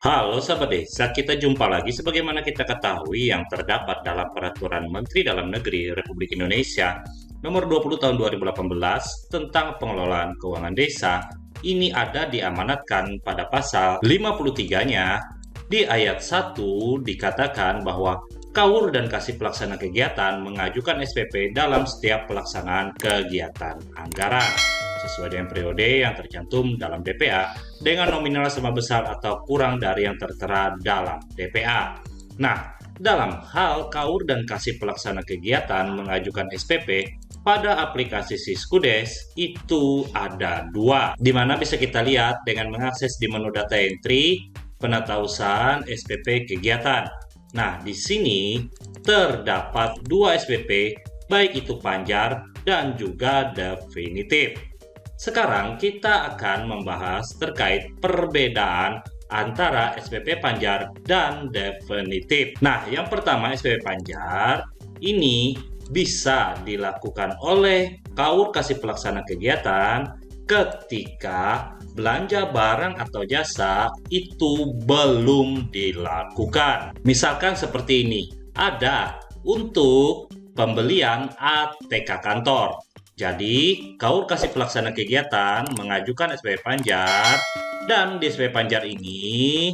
Halo sahabat desa, kita jumpa lagi sebagaimana kita ketahui yang terdapat dalam Peraturan Menteri Dalam Negeri Republik Indonesia Nomor 20 Tahun 2018 tentang pengelolaan keuangan desa. Ini ada diamanatkan pada pasal 53-nya. Di ayat 1 dikatakan bahwa KAUR dan Kasih Pelaksana Kegiatan mengajukan SPP dalam setiap pelaksanaan kegiatan anggaran sesuai dengan periode yang tercantum dalam DPA dengan nominal sama besar atau kurang dari yang tertera dalam DPA. Nah, dalam hal KAUR dan Kasih Pelaksana Kegiatan mengajukan SPP pada aplikasi Siskudes itu ada dua, di mana bisa kita lihat dengan mengakses di menu data entry, penatausahaan SPP kegiatan. Nah, di sini terdapat dua SPP, baik itu panjar dan juga definitif. Sekarang kita akan membahas terkait perbedaan antara SPP Panjar dan definitif. Nah, yang pertama SPP Panjar ini bisa dilakukan oleh KAUR Kasih Pelaksana Kegiatan ketika belanja barang atau jasa itu belum dilakukan. Misalkan seperti ini, ada untuk pembelian ATK kantor. Jadi, KAUR Kasih Pelaksana Kegiatan mengajukan SPP Panjar, dan di SPP Panjar ini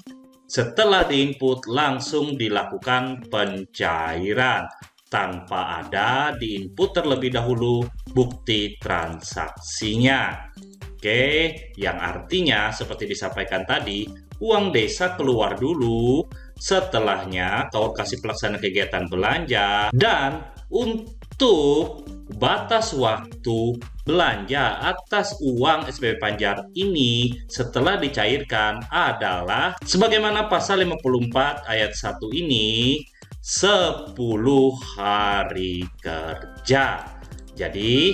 setelah diinput langsung dilakukan pencairan tanpa ada diinput terlebih dahulu bukti transaksinya. Oke, yang artinya seperti disampaikan tadi, uang desa keluar dulu, setelahnya KAUR Kasih Pelaksana Kegiatan belanja, dan untuk batas waktu belanja atas uang SPP Panjar ini setelah dicairkan adalah sebagaimana pasal 54 ayat 1 ini 10 hari kerja. Jadi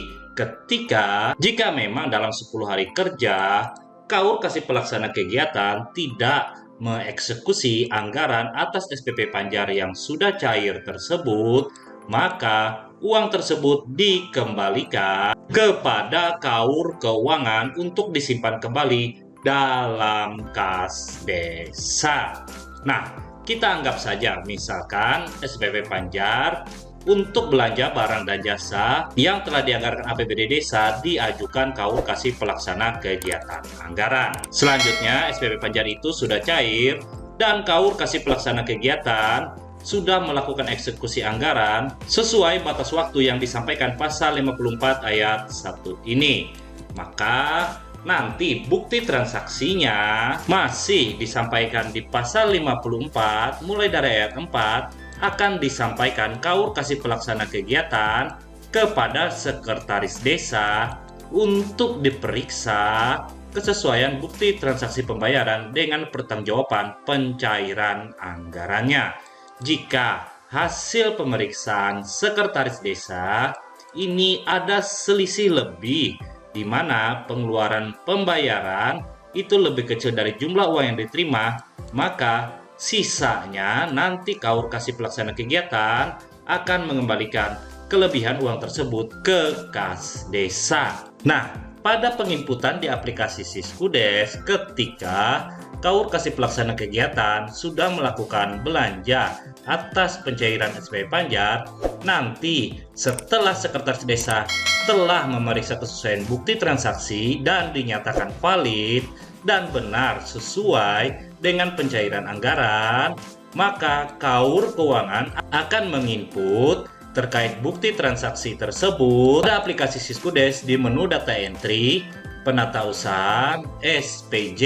jika memang dalam 10 hari kerja KAUR Kasih Pelaksana Kegiatan tidak mengeksekusi anggaran atas SPP Panjar yang sudah cair tersebut, maka uang tersebut dikembalikan kepada KAUR Keuangan untuk disimpan kembali dalam kas desa. Nah, kita anggap saja misalkan SPP Panjar untuk belanja barang dan jasa yang telah dianggarkan APBD desa diajukan KAUR Kasih Pelaksana Kegiatan anggaran. Selanjutnya SPP Panjar itu sudah cair dan KAUR Kasih Pelaksana Kegiatan sudah melakukan eksekusi anggaran sesuai batas waktu yang disampaikan pasal 54 ayat 1 ini. Maka nanti bukti transaksinya masih disampaikan di pasal 54 mulai dari ayat 4 akan disampaikan KAUR Kasih Pelaksana Kegiatan kepada Sekretaris Desa untuk diperiksa kesesuaian bukti transaksi pembayaran dengan pertanggungjawaban pencairan anggarannya. Jika hasil pemeriksaan Sekretaris Desa ini ada selisih lebih, di mana pengeluaran pembayaran itu lebih kecil dari jumlah uang yang diterima, maka sisanya nanti KAUR Kasih Pelaksana Kegiatan akan mengembalikan kelebihan uang tersebut ke kas desa. Nah, pada penginputan di aplikasi Siskudes ketika KAUR Kasih Pelaksana Kegiatan sudah melakukan belanja atas pencairan SPP Panjar, nanti setelah Sekretaris Desa telah memeriksa kesesuaian bukti transaksi dan dinyatakan valid dan benar sesuai dengan pencairan anggaran, maka KAUR Keuangan akan menginput terkait bukti transaksi tersebut pada aplikasi Siskudes di menu data entry, penatausahaan SPJ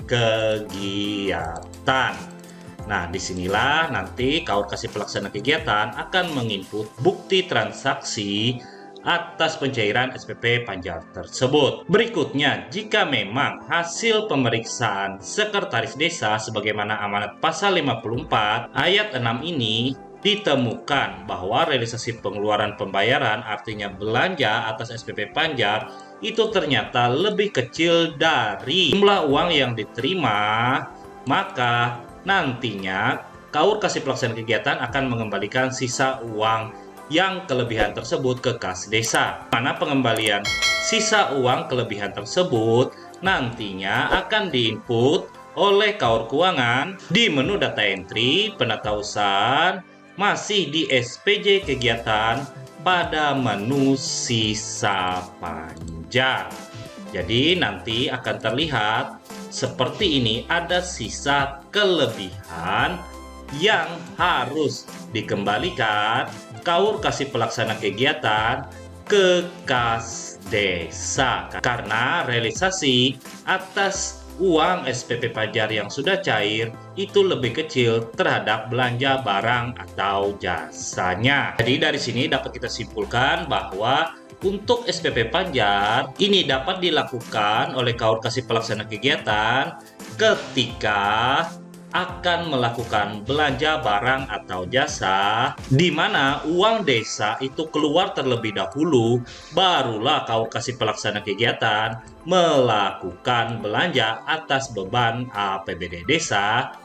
kegiatan. Nah, disinilah nanti KAUR Kasih Pelaksana Kegiatan akan menginput bukti transaksi atas pencairan SPP Panjar tersebut. Berikutnya, jika memang hasil pemeriksaan Sekretaris Desa sebagaimana amanat pasal 54 ayat 6 ini ditemukan bahwa realisasi pengeluaran pembayaran artinya belanja atas SPP Panjar itu ternyata lebih kecil dari jumlah uang yang diterima, maka nantinya KAUR Kasih Pelaksana Kegiatan akan mengembalikan sisa uang yang kelebihan tersebut ke kas desa. Mana pengembalian sisa uang kelebihan tersebut nantinya akan diinput oleh Kaur Keuangan di menu data entry penatausahaan masih di SPJ kegiatan pada menu sisa panja. Jadi nanti akan terlihat seperti ini, ada sisa kelebihan yang harus dikembalikan Kaur kasih pelaksana kegiatan ke kas desa karena realisasi atas uang SPP Pajar yang sudah cair itu lebih kecil terhadap belanja barang atau jasanya. Jadi dari sini dapat kita simpulkan bahwa untuk SPP Pajar ini dapat dilakukan oleh Kaur kasih pelaksana kegiatan ketika akan melakukan belanja barang atau jasa di mana uang desa itu keluar terlebih dahulu, barulah Kaur kasih pelaksana kegiatan melakukan belanja atas beban APBD desa.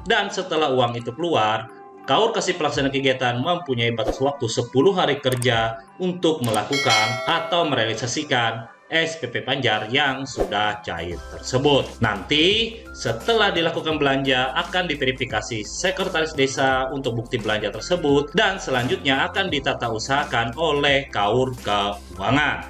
Dan setelah uang itu keluar, Kaur kasih pelaksana kegiatan mempunyai batas waktu 10 hari kerja untuk melakukan atau merealisasikan SPP Pajar yang sudah cair tersebut. Nanti setelah dilakukan belanja akan diverifikasi sekretaris desa untuk bukti belanja tersebut dan selanjutnya akan ditata usahakan oleh Kaur Keuangan.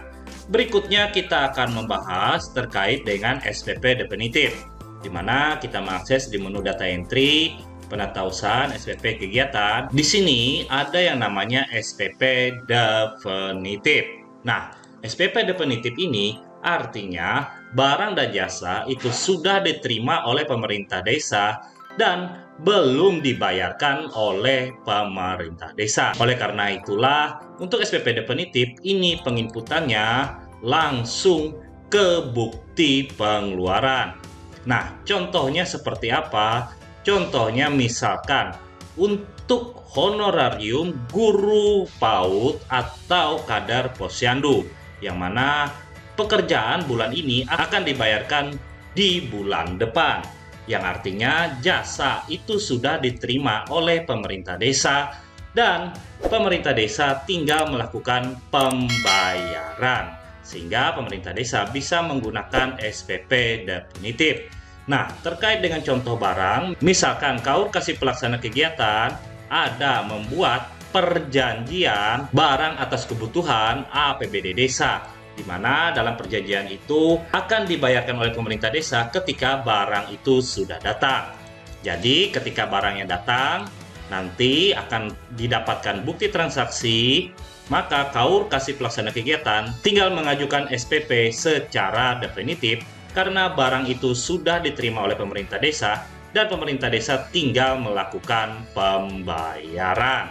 Berikutnya kita akan membahas terkait dengan SPP definitif, di mana kita mengakses di menu data entry penatausahaan SPP kegiatan. Di sini ada yang namanya SPP definitif. Nah, SPP definitif ini artinya barang dan jasa itu sudah diterima oleh pemerintah desa dan belum dibayarkan oleh pemerintah desa. Oleh karena itulah, untuk SPP definitif ini penginputannya langsung ke bukti pengeluaran. Nah, contohnya seperti apa? Contohnya misalkan untuk honorarium guru PAUD atau kadar posyandu, yang mana pekerjaan bulan ini akan dibayarkan di bulan depan, yang artinya jasa itu sudah diterima oleh pemerintah desa dan pemerintah desa tinggal melakukan pembayaran sehingga pemerintah desa bisa menggunakan SPP definitif. Nah, terkait dengan contoh barang, misalkan Kaur kasih pelaksana kegiatan ada membuat perjanjian barang atas kebutuhan APBD desa, di mana dalam perjanjian itu akan dibayarkan oleh pemerintah desa ketika barang itu sudah datang. Jadi ketika barangnya datang, nanti akan didapatkan bukti transaksi, maka Kaur kasih pelaksana kegiatan tinggal mengajukan SPP secara definitif karena barang itu sudah diterima oleh pemerintah desa dan pemerintah desa tinggal melakukan pembayaran.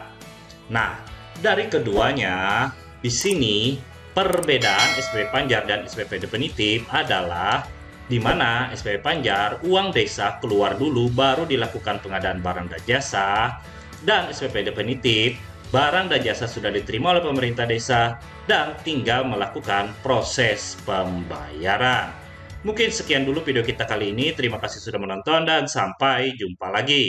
Nah, dari keduanya, di sini perbedaan SPP Pajar dan SPP definitif adalah di mana SPP Pajar uang desa keluar dulu baru dilakukan pengadaan barang dan jasa, dan SPP definitif barang dan jasa sudah diterima oleh pemerintah desa dan tinggal melakukan proses pembayaran. Mungkin sekian dulu video kita kali ini. Terima kasih sudah menonton dan sampai jumpa lagi.